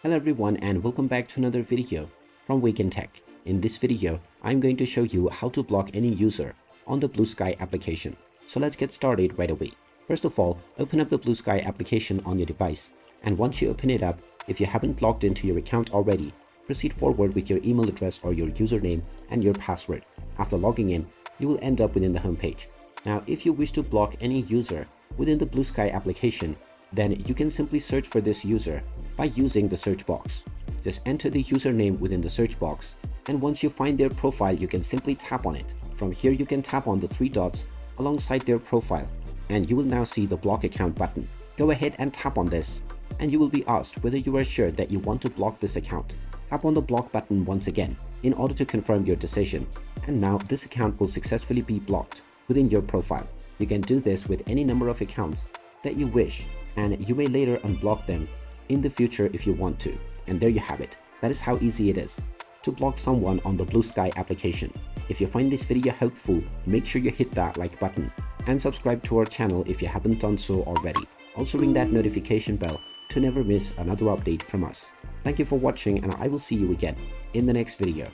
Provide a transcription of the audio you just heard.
Hello everyone and welcome back to another video from Wake&Tech. In this video, I'm going to show you how to block any user on the Bluesky application. So let's get started right away. First of all, open up the Bluesky application on your device. And once you open it up, if you haven't logged into your account already, proceed forward with your email address or your username and your password. After logging in, you will end up within the home page. Now, if you wish to block any user within the Bluesky application, then you can simply search for this user by using the search box. Just enter the username within the search box, and once you find their profile, you can simply tap on it. From here, you can tap on the three dots alongside their profile, and you will now see the block account button. Go ahead and tap on this, and you will be asked whether you are sure that you want to block this account. Tap on the block button once again in order to confirm your decision, and now this account will successfully be blocked within your profile. You can do this with any number of accounts that you wish, and you may later unblock them in the future if you want to. And there you have it. That is how easy it is to block someone on the Bluesky application. If you find this video helpful, make sure you hit that like button and subscribe to our channel if you haven't done so already. Also ring that notification bell to never miss another update from us. Thank you for watching, and I will see you again in the next video.